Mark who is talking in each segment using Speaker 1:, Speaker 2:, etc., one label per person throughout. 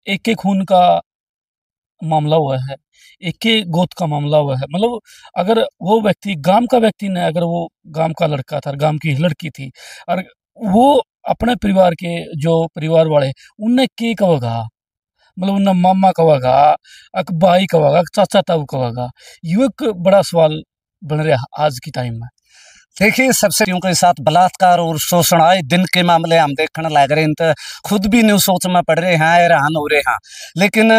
Speaker 1: एक एक खून का मामला हुआ है, एक ही गोत का मामला हुआ है। मतलब अगर वो व्यक्ति गाँव का व्यक्ति ने, अगर वो गाँव का लड़का था, गाँव की लड़की थी और वो अपने परिवार के जो परिवार वाले उनने के कवगा, मतलब उनने मामा कवगा, अक बाई कवगा, चाचा ताऊ कवगा। यो एक बड़ा सवाल बन रहा है आज की टाइम में।
Speaker 2: देखिए, सबसे के साथ बलात्कार और शोषण आए दिन के मामले हम देखने लग रहे हैं, तो खुद भी न्यू सोच में पड़ रहे हैं, हैरान हो रहे हैं। लेकिन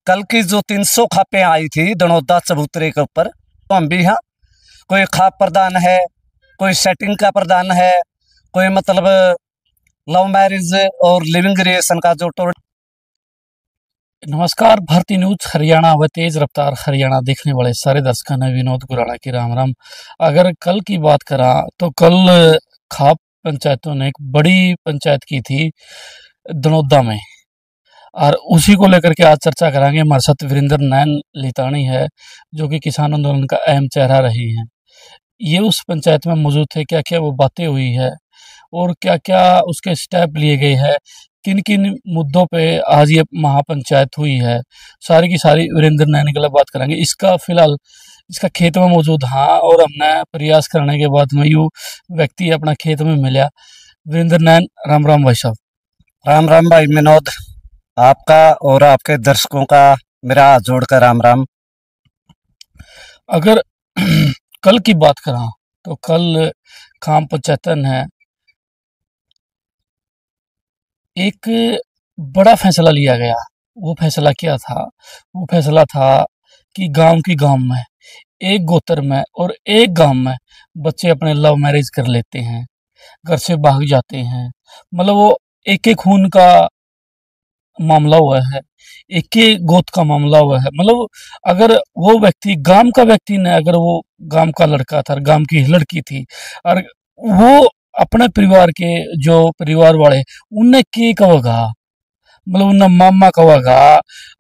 Speaker 2: कल की जो 300 खापे आई थी दनौदा चबूतरे के ऊपर, तो हम भी हाँ, कोई खाप प्रदान है, कोई सेटिंग का प्रदान है, कोई मतलब लव मैरिज और लिविंग रिलेशन का जो टोल।
Speaker 1: नमस्कार, भारतीय न्यूज हरियाणा व तेज रफ्तार हरियाणा देखने वाले सारे दर्शकों ने विनोद गुराड़ा की राम राम। अगर कल की बात करा तो कल खाप पंचायतों ने एक बड़ी पंचायत की थी दनौदा में, और उसी को लेकर के आज चर्चा करेंगे। हमारे साथ वीरेंद्र नैन लितानी है, जो कि किसान आंदोलन का अहम चेहरा रही हैं। ये उस पंचायत में मौजूद थे, क्या क्या वो बातें हुई है और क्या क्या उसके स्टेप लिए गए हैं, किन किन मुद्दों पे आज ये महापंचायत हुई है, सारी की सारी वीरेंद्र नैन के लिए बात करेंगे। इसका फिलहाल इसका खेत में मौजूद हाँ, और हमने प्रयास करने के बाद में यू व्यक्ति अपना खेत में मिला। वीरेंद्र नैन, राम राम भाई साहब।
Speaker 2: राम राम भाई विनोद, आपका और आपके दर्शकों का मेरा हाथ जोड़कर राम राम।
Speaker 1: अगर कल की बात करा तो कल खाम पंचायतन है एक बड़ा फैसला लिया गया। वो फैसला क्या था? वो फैसला था कि गांव में एक गोत्र में और एक गांव में बच्चे अपने लव मैरिज कर लेते हैं, घर से भाग जाते हैं। मतलब वो एक एक खून का मामला हुआ है, एक ही गोत का मामला हुआ है। मतलब अगर वो व्यक्ति गांव का व्यक्ति ने, अगर वो गांव का लड़का था, गांव की लड़की थी और वो अपने परिवार के जो परिवार वाले उनने के कवगा, मतलब उनने मामा कवगा,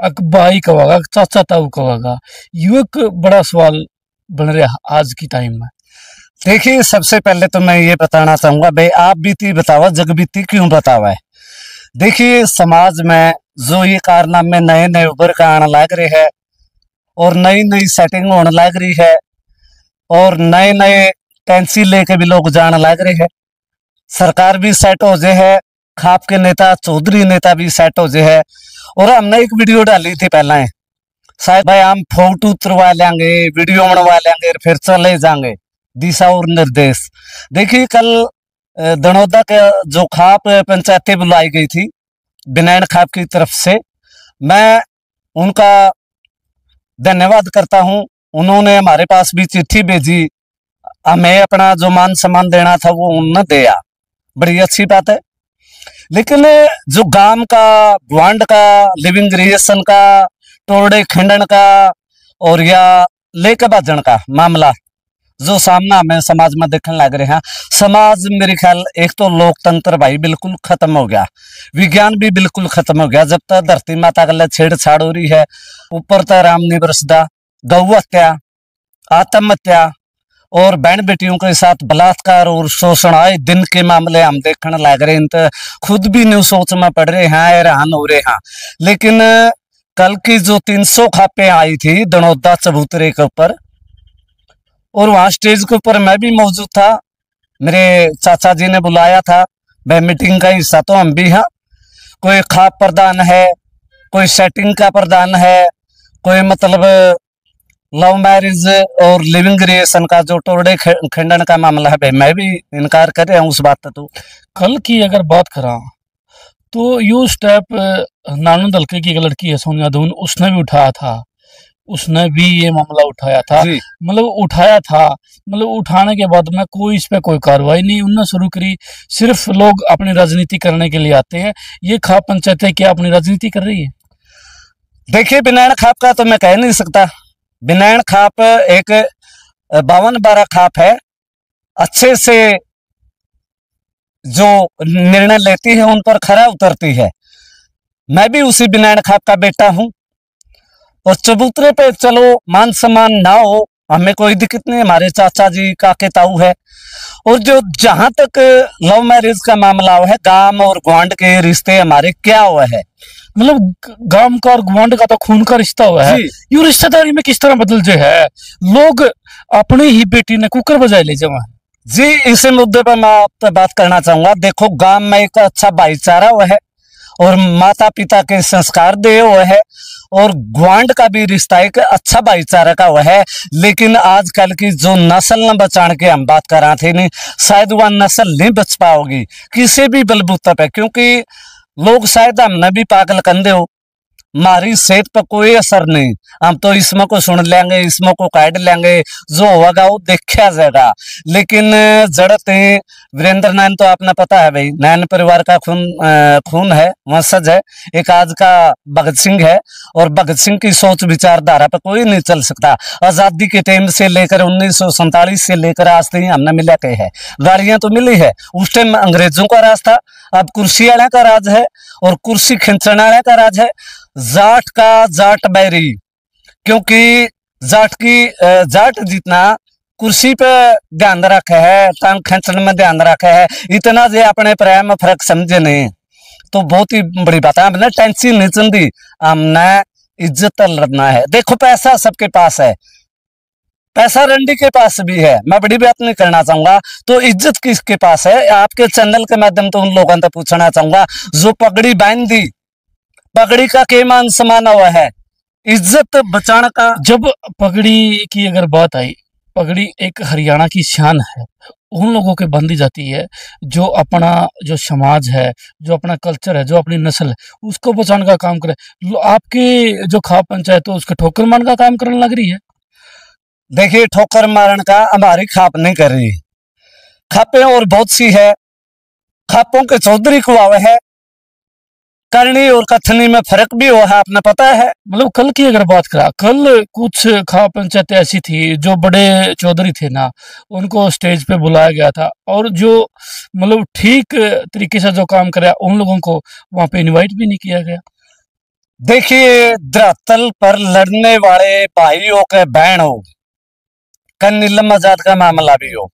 Speaker 1: अक बाई कवगा, चाचा ताऊ कवगा। यो एक बड़ा सवाल बन रहा है आज की टाइम में।
Speaker 2: देखिए, सबसे पहले तो मैं ये बताना चाहूंगा भाई, आप बीती बतावा जग बीती क्यों बतावा है। देखिए, समाज में जो ये कारनामे नए नए उभर के आने लग रहे हैं और नई नई सेटिंग होने लग रही है और नए नए टेंसी लेके भी लोग जाने लग रहे हैं। सरकार भी सेट हो जाए है, खाप के नेता चौधरी नेता भी सेट हो जाए है। और हमने एक वीडियो डाली थी पहले, शायद भाई हम फोटो उतरवा लेंगे, वीडियो बनवा लेंगे, फिर चले जाएंगे, दिशा और निर्देश। देखिए, कल दनौदा के जो खाप पंचायतें बुलाई गई थी बिनैन खाप की तरफ से, मैं उनका धन्यवाद करता हूं। उन्होंने हमारे पास भी चिट्ठी भेजी, हमें अपना जो मान सम्मान देना था वो उन्होंने दिया, बड़ी अच्छी बात है। लेकिन जो गांव का, ग्वांड का, लिविंग रिलेशन का, टोड़े खंडन का और या लेके बाजन का मामला जो सामना हमें समाज में देखने लग रहे हैं, समाज मेरे ख्याल एक तो लोकतंत्र भाई बिल्कुल खत्म हो गया, विज्ञान भी बिल्कुल खत्म हो गया। जब तक धरती माता के लिए छेड़छाड़ हो रही है, ऊपर तक राम नहीं बरसदा, गौ हत्या, आत्महत्या और बहन बेटियों के साथ बलात्कार और शोषण आए दिन के मामले हम देखने लग रहे हैं, तो खुद भी न्यू सोच में पड़ रहे हैं, हैरान हो रहे हैं। लेकिन कल की जो 300 खापे आई थी दनौदा चबूतरे के ऊपर, और वहां स्टेज के ऊपर मैं भी मौजूद था, मेरे चाचा जी ने बुलाया था, वह मीटिंग का हिस्सा तो हम भी हैं। कोई खाप प्रदान है, कोई सेटिंग का प्रदान है, कोई मतलब लव मैरिज और लिविंग रिलेशन का जो टोड़े खंडन का मामला है, भाई मैं भी इनकार कर रहा हूँ उस बात तो।
Speaker 1: कल की अगर बात करा तो यू स्टेप नानू दलके की एक लड़की है सोनिया दून, उसने भी उठाया था, उसने भी ये मामला उठाया था। मतलब उठाया था, मतलब उठाने के बाद में कोई इस पे कोई कार्रवाई नहीं उन्होंने शुरू करी। सिर्फ लोग अपनी राजनीति करने के लिए आते हैं। ये खाप पंचायतें क्या अपनी राजनीति कर रही है?
Speaker 2: देखिए, बिनैन खाप का तो मैं कह नहीं सकता। बिनैन खाप एक 52-12 खाप है, अच्छे से जो निर्णय लेती है उन पर खरा उतरती है। मैं भी उसी बिनैन खाप का बेटा हूं, और चबूतरे पे चलो मान सम्मान ना हो, हमें कोई दिक्कत नहीं, हमारे चाचा जी काके ताऊ है। और जो जहां तक लव मैरिज का मामला है, गांव और ग्वांड के रिश्ते हमारे क्या हुआ है,
Speaker 1: मतलब गांव का और गुआंढ का तो खून का रिश्ता हुआ है।
Speaker 2: जी
Speaker 1: ये रिश्तेदारी में किस तरह बदल जो है, लोग अपनी ही बेटी ने कुकर बजाए ले जावा।
Speaker 2: जी, इसी मुद्दे पर मैं आपसे बात करना चाहूंगा। देखो, गांव में एक अच्छा भाईचारा हुआ है और माता पिता के संस्कार दिए हुए है, और गुआंढ का भी रिश्ता एक अच्छा भाईचारा का हुआ है। लेकिन आजकल की जो नस्ल न बचाने की हम बात कर रहे थे, नहीं शायद वह नस्ल नहीं बच पाओगी किसी भी बलबूते पे, क्योंकि लोग शायद हमने भी पागल कंधे हो, हमारी सेहत पर कोई असर नहीं। हम तो इसमें को सुन लेंगे, इसमें को काट लेंगे, जो होगा वो देखा जाएगा। लेकिन जड़त वीरेंद्र नैन तो आपने पता है भाई, नैन परिवार का खून है, वंशज है। एक आज का भगत सिंह है, और भगत सिंह की सोच विचारधारा पर कोई नहीं चल सकता। आजादी के टाइम से लेकर 1947 से लेकर आज तक हमने मिला के है, गाड़ियां तो मिली है। उस टाइम अंग्रेजों का राज था, अब कुर्सी वाला का राज है, और कुर्सी खींचने वाला का राज है। जाट का जाट बैरी, क्योंकि जाट जितना कुर्सी पे ध्यान रखे है, टांग खींचने में ध्यान रखे है, इतना जे अपने प्रेम फर्क समझे नहीं, तो बहुत ही बड़ी बात है। हमने टेंशन नहीं चंदी, हमने इज्जत लड़ना है। देखो, पैसा सबके पास है, पैसा रंडी के पास भी है, मैं बड़ी बात नहीं करना चाहूंगा। तो इज्जत किसके पास है? आपके चैनल के माध्यम तो उन लोगों से पूछना चाहूंगा जो पगड़ी बांध दी, पगड़ी का के मान समान हुआ है, इज्जत बचाने का।
Speaker 1: जब पगड़ी की अगर बात आई, पगड़ी एक हरियाणा की शान है, उन लोगों के बंदी जाती है जो अपना जो समाज है, जो अपना कल्चर है, जो अपनी नस्ल है, उसको बचाने का काम करे। आपकी जो खाप पंचायत है उसके ठोकर मान का काम करने लग रही है।
Speaker 2: देखिए, ठोकर मारन का हमारी खाप नहीं कर रही, खापे और बहुत सी है, खापों के चौधरी को आवे है, करनी और कथनी में फर्क भी हुआ है, आपने पता है।
Speaker 1: मतलब कल की अगर बात करा, कल कुछ खाप पंचायतें ऐसी थी जो बड़े चौधरी थे ना, उनको स्टेज पे बुलाया गया था, और जो मतलब ठीक तरीके से जो काम करे उन लोगों को वहां पे इनवाइट भी नहीं किया गया।
Speaker 2: देखिए, धरातल पर लड़ने वाले भाइयों के बहन हो, कल नीलम आजाद का मामला भी हो,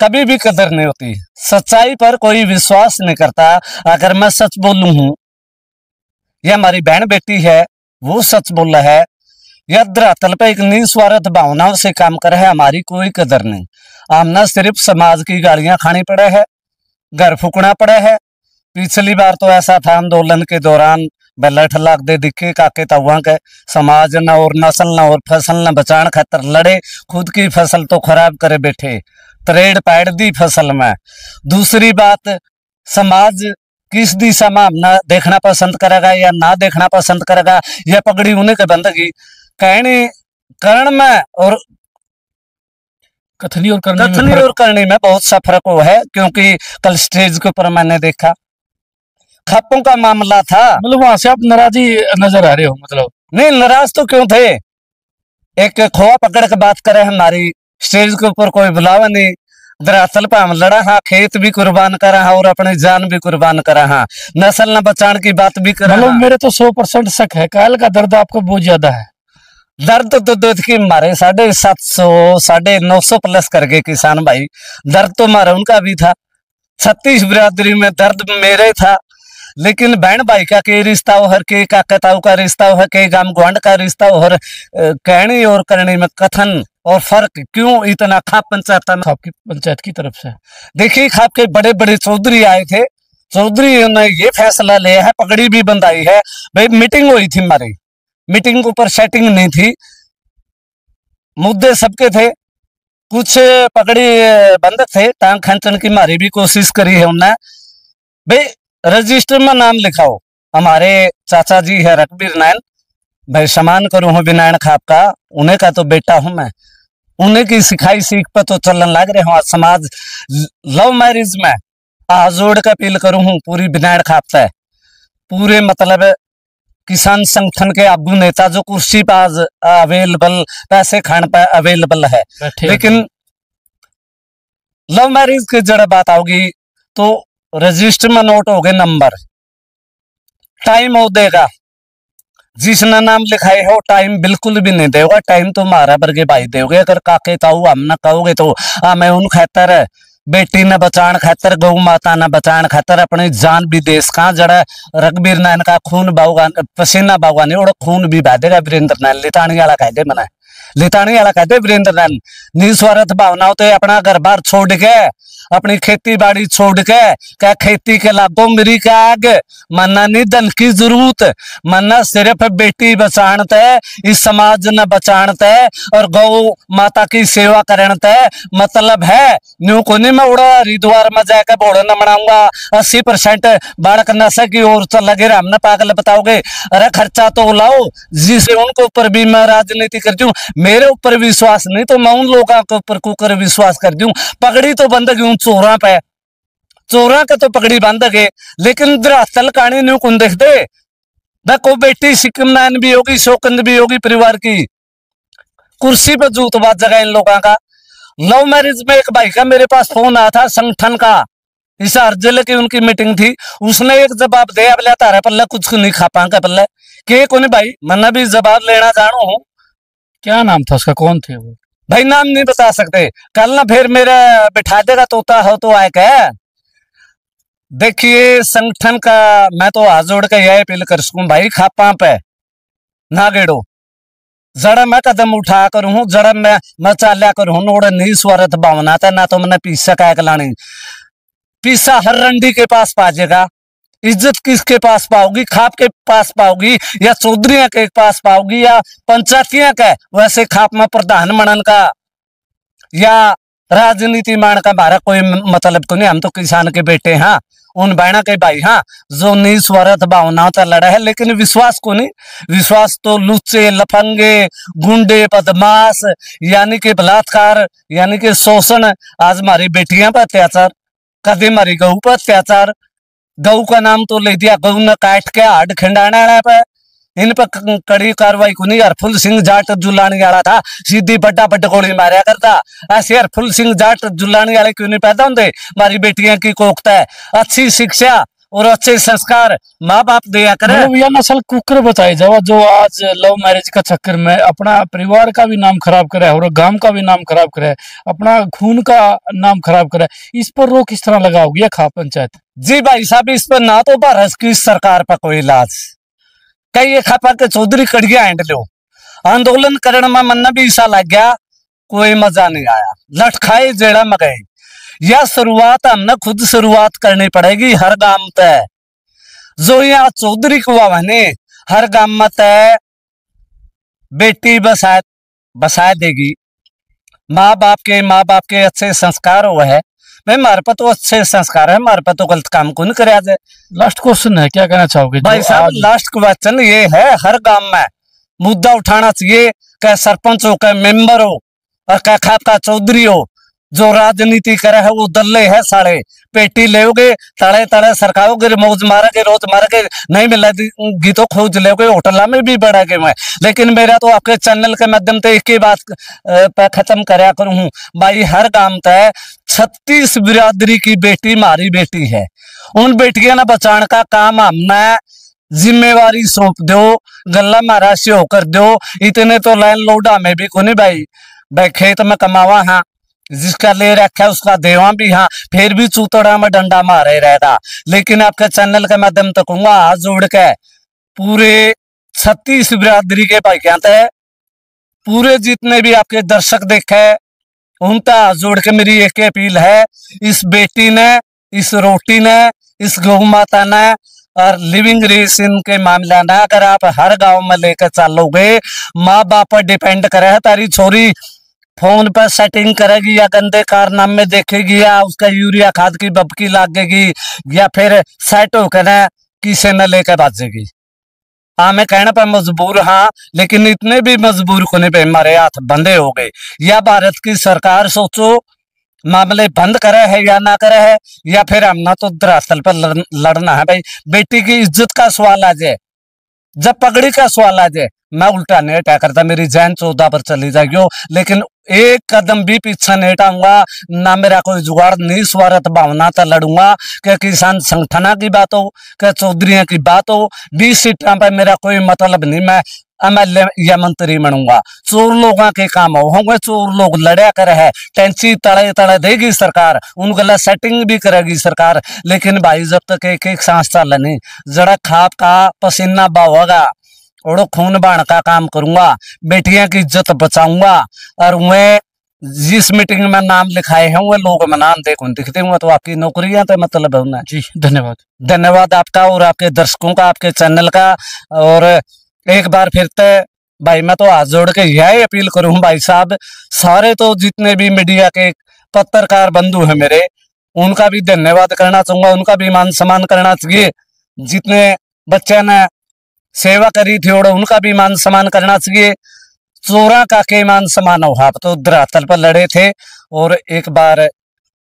Speaker 2: कभी भी कदर नहीं होती। सच्चाई पर कोई विश्वास नहीं करता। अगर मैं सच बोलूं हूं, यह हमारी बहन बेटी है, वो सच बोल रहा है, यह धरातल पे एक निस्वार्थ भावनाओं से काम कर है, हमारी कोई कदर नहीं। हमने सिर्फ समाज की गालियां खानी पड़े है, घर फूकना पड़े है। पिछली बार तो ऐसा था, आंदोलन के दौरान बैलट लाग दे दिखे काके तवा के, समाज न और नस्ल न और फसल न बचान खातर लड़े, खुद की फसल तो खराब करे बैठे, तरेड़ पैड़ दी फसल में। दूसरी बात, समाज किस दिशा में हमने देखना पसंद करेगा या ना देखना पसंद करेगा, यह पगड़ी उन्हें के बंदगी कहनी करण में और
Speaker 1: कथनी और करनी में
Speaker 2: कथनी
Speaker 1: फर्क।
Speaker 2: और करनी में बहुत सा फर्क हुआ है, क्योंकि कल स्टेज के ऊपर मैंने देखा खापों का मामला था।
Speaker 1: मतलब वहां से आप नाराजी नजर आ रहे हो? मतलब
Speaker 2: नहीं, नाराज तो क्यों थे? एक खोआ पकड़ के बात करे, हमारी स्टेज के ऊपर कोई बुलावा नहीं, दरअसल पे हम लड़ा हाँ, खेत भी कुर्बान करा हाँ, और अपनी जान भी कुर्बान करा हाँ, नस्ल न बचाने की बात भी करा
Speaker 1: मतलब
Speaker 2: हाँ।
Speaker 1: मेरे तो 100% शक है, कायल का दर्द आपको बहुत ज्यादा है।
Speaker 2: दर्द तो दूध की मारे 750 950 प्लस कर गए किसान भाई, दर्द तो मारा उनका भी था। 36 बिरादरी में दर्द मेरे था, लेकिन बहन भाई का के रिश्ता हो, हर के काकताऊ का रिश्ता हो, के गांव गुआंढ का रिश्ता हो, हर कहनी और करनी में कथन और फर्क क्यों इतना खाप पंचायत में?
Speaker 1: आपकी पंचायत की तरफ से
Speaker 2: देखिए, खाप के बड़े बड़े चौधरी आए थे, चौधरी ने ये फैसला लिया है, पगड़ी भी बंधाई है भाई। मीटिंग हुई थी हमारी, मीटिंग के ऊपर सेटिंग नहीं थी, मुद्दे सबके थे, कुछ पगड़ी बंधक थे, टांग खींचने की हमारी भी कोशिश करी है उन्होंने। भाई रजिस्टर में नाम लिखाओ, हमारे चाचा जी है रघबीर नैन भाई, समान करूं हूँ विनायन खाप का, उन्हें का तो बेटा हूं मैं, उन्हें की सिखाई सीख पर तो चलन लग रहे हो। समाज लव मैरिज में हाथ जोड़ कर अपील करूं हूँ पूरी विनायन खाप से, पूरे मतलब किसान संगठन के आगू नेता जो कुर्सी पर आज अवेलेबल, पैसे खान पर अवेलेबल है, लेकिन लव मैरिज की जड़ बात आओगी तो रजिस्टर में नोट हो गए नंबर, टाइम हो देगा, जिसने नाम लिखाए हो टाइम बिल्कुल भी नहीं देगा। टाइम तो मारा बरगे भाई दोगे, अगर काके ताऊ हम ना कहोगे तो मैं उन खातर बेटी ने बचाण खातर, गौ माता ने बचाण खातर अपनी जान भी देश का जड़ा रघबीर नायन का खून बाउगा, पसीना बाउगा नहीं और खून भी बह देगा वीरेंद्र नायन। लितानी वाला कह दे मना, लितानी वाला कहते वीरेंद्र नायन निस्वार्थ भावनाओं तो अपना घर बार छोड़ के, अपनी खेती बाड़ी छोड़ के, क्या खेती के लाभों मेरी क्या आग, मन्ना नहीं धन की जरूरत, मन्ना सिर्फ बेटी बचाणत है, इस समाज ने बचाणत है और गौ माता की सेवा करनत है। मतलब है न्यू को नहीं मैं उड़ा हरिद्वार में जाकर बोड़ो न मनाऊंगा, 80% बालक नशे की ओर चल लगे रहे, हमने पागल बताओगे। अरे खर्चा तो लाओ जिसे उनके ऊपर भी मैं राजनीति कर दूं, मेरे ऊपर विश्वास नहीं तो मैं उन लोगों के ऊपर कुकर विश्वास कर दूं। पगड़ी तो बंद क्यों चोरा पे, चोरा का तो पगड़ी बंद गए, लेकिन धरातल कहानी न्यू कौन देख दे न, को बेटी सिक्किम नायन भी होगी, शोकंद भी होगी, परिवार की कुर्सी पे जूत बात जगह इन लोगों का। लव मैरिज में एक भाई का मेरे पास फोन आया था संगठन का, इस जिले की उनकी मीटिंग थी, उसने एक जवाब दिया, बोले तारे पल्ले कुछ नहीं खा पाएंगे पल्ले के कोने भाई, मैंने भी जवाब लेना जानो हूँ।
Speaker 1: क्या नाम था उसका, कौन थे वो?
Speaker 2: भाई नाम नहीं बता सकते, कल ना फिर मेरा बिठा देगा तोता हो तो आए क्या। देखिए संगठन का मैं तो हाथ जोड़ के यह अपील कर सकूं भाई, खापा पे ना गेड़ो, जड़ा मैं कदम उठा कर हूं, जड़ा मैं चाल्या कर हूं, नोड़ नहीं स्वार्थ भावना था ना, तो मैंने पीसा का लानी, पीसा हर रंडी के पास पाजेगा, इज्जत किसके पास पाओगी, खाप के पास पाओगी या चौधरिया के पास पाओगी या पंचायतिया के, वैसे खाप में प्रधान मनन का या राजनीति मान का हमारा कोई मतलब तो नहीं, हम तो किसान के बेटे हाँ, उन बहना के भाई हाँ, जो निस्वार्थ भावनाओं तक लड़ा है, लेकिन विश्वास को नहीं, विश्वास तो लुच्चे लफंगे गुंडे बदमाश यानी कि बलात्कार यानी कि शोषण, आज हमारी बेटियां पर अत्याचार, कभी हमारी गऊ पर अत्याचार, गऊ का नाम तो ले दिया, गऊ ने काट के हाड खिंडाना पे, इन पर कड़ी कार्रवाई को नहीं। हरफुल सिंह जाट जुलानी वाला था, सीधी बड्डा बड्ड गोली मारा करता, ऐसे हरफुल सिंह जाट जुलानी वाले क्यों नहीं पैदा होंगे। हमारी बेटियां की कोखता है, अच्छी शिक्षा और अच्छे संस्कार माँ बाप दिया करे।
Speaker 1: यह नस्ल कुकर बताई जाओ जो आज लव मैरिज का चक्कर में अपना परिवार का भी नाम खराब करे और गांव का भी नाम खराब करे, अपना खून का नाम खराब करे, इस पर रोक किस तरह लगाओगी खा पंचायत?
Speaker 2: जी भाई साहब, इस पर ना तो भारत की सरकार पर कोई इलाज, कई ये खापा के चौधरी कड़िया हैंड लो, आंदोलन करने में मन भी ईसा लग गया, कोई मजा नहीं आया, लटखाए जेड़ा में गए। यह शुरुआत हमने खुद शुरुआत करनी पड़ेगी हर गांव तय, जो यहाँ चौधरी कुआ ने हर गांव में तय बेटी बसाए देगी, माँ बाप के अच्छे संस्कार हुए है भाई, हमारे पर तो अच्छे संस्कार है, हमारे पर तो गलत काम को नहीं कराया जाए।
Speaker 1: लास्ट क्वेश्चन है, क्या कहना चाहोगे
Speaker 2: भाई साहब? लास्ट क्वेश्चन ये है, हर गांव में मुद्दा उठाना चाहिए, क्या सरपंच हो, क्या मेंबर हो और क्या खापका चौधरी हो, जो राजनीति करे है वो दल्ले है सारे, पेटी लेोगे तड़े तड़े सरकाओगे, मौज मारोगे, रोज मारोगे, नहीं मिलेगी तो खोज लोगे, होटल में भी बढ़ागे मैं। लेकिन मेरा तो आपके चैनल के माध्यम से एक ही बात पे खत्म कराया करूं भाई, हर गांव तय 36 बिरादरी की बेटी हमारी बेटी है, उन बेटियां ना बचाने का काम हमने जिम्मेवारी सौंप दो, गला मारा से होकर दो, इतने तो लैंड लोड हमें भी को नहीं भाई खेत में कमावा हाँ, जिसका ले रखा है उसका देवा भी हाँ, फिर भी चूतड़ा में डंडा मारे रहता। लेकिन आपके चैनल के माध्यम तक कहूंगा हाथ जोड़ के पूरे 36 बिरादरी के भाई कहते हैं, पूरे जितने भी आपके दर्शक देखे उनका हाथ जोड़ के मेरी एक अपील है, इस बेटी ने, इस रोटी ने, इस गौ माता ने और लिविंग रेशन के मामला ना अगर आप हर गांव में लेकर चलोगे, माँ बाप पर डिपेंड करे है, तारी छोरी फोन पर सेटिंग करेगी या गंदे कारनामे देखेगी या उसका यूरिया खाद की बबकी लागेगी या फिर सेट होकर ना किसी न लेकर भाजेगी। मैं कहने पर मजबूर हाँ, लेकिन इतने भी मजबूर होने पे हमारे हाथ बंधे हो गए। या भारत की सरकार सोचो मामले बंद करे है या ना करे है, या फिर हमना तो धरातल पर लड़ना है भाई। बेटी की इज्जत का सवाल आ जाए, जब पगड़ी का सवाल आ जाए, मैं उल्टा नहीं अटैक करता, मेरी जैन 14 पर चली जाएगी, लेकिन एक कदम भी पीछे नहीं हटाऊंगा, ना मेरा कोई जुगाड़, नहीं स्वार्थ भावना तो लड़ूंगा। कि किसान संगठना की बात हो, कि चौधरी की बात हो, 20 सीटा पे मेरा कोई मतलब नहीं। मैं एमएलए या मंत्री बनूंगा, चोर लोगों के काम होंगे, चोर लोग लड़या कर है, टेंची तड़े तड़े देगी सरकार, उन गला सेटिंग भी करेगी सरकार। लेकिन भाई जब तक एक एक सांस चल नहीं, जरा खाप का पसीना बहोगा और खून बाण का काम करूंगा, बेटियां की इज्जत बचाऊंगा। और मैं जिस मीटिंग में नाम लिखाए हैं वो लोग में नाम देखूं दिखते हुए तो आपकी नौकरियां तो मतलब है उन्हें।
Speaker 1: जी धन्यवाद।
Speaker 2: धन्यवाद आपका और आपके दर्शकों का, आपके चैनल का। और एक बार फिर से भाई मैं तो हाथ जोड़ के यही अपील करूं भाई साहब, सारे तो जितने भी मीडिया के पत्रकार बंधु हैं मेरे, उनका भी धन्यवाद करना चाहूंगा, उनका भी मान सम्मान करना चाहिए। जितने बच्चे ने सेवा करी थी और उनका भी मान सम्मान करना चाहिए। चोरा का के मान सम्मान हो, आप तो धरातल पर लड़े थे। और एक बार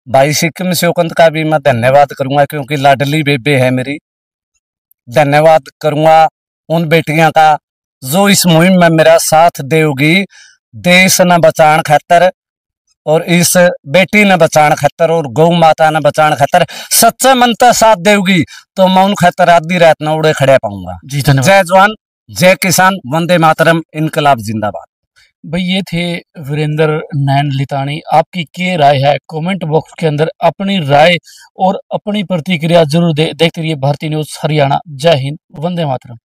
Speaker 2: भाई सिक्किम शोकंत का भी मैं धन्यवाद करूंगा, क्योंकि लाडली बेबे है मेरी। धन्यवाद करूंगा उन बेटियां का जो इस मुहिम में मेरा साथ देगी, देश न बचाने खातर और इस बेटी ने बचाने खातर और गौ माता ने बचाने खातर सच्चे मन से साथ देगी। तो मैं उन खातर आधी रात न उड़े खड़े पाऊंगा।
Speaker 1: जी धन्यवाद।
Speaker 2: जय जवान, जय किसान, वंदे मातरम, इनकलाब जिंदाबाद।
Speaker 1: भाई ये थे वीरेंद्र नैन लितानी। आपकी क्या राय है कमेंट बॉक्स के अंदर अपनी राय और अपनी प्रतिक्रिया जरूर देखते रहिए भारतीय न्यूज़ हरियाणा। जय हिंद, वंदे मातरम।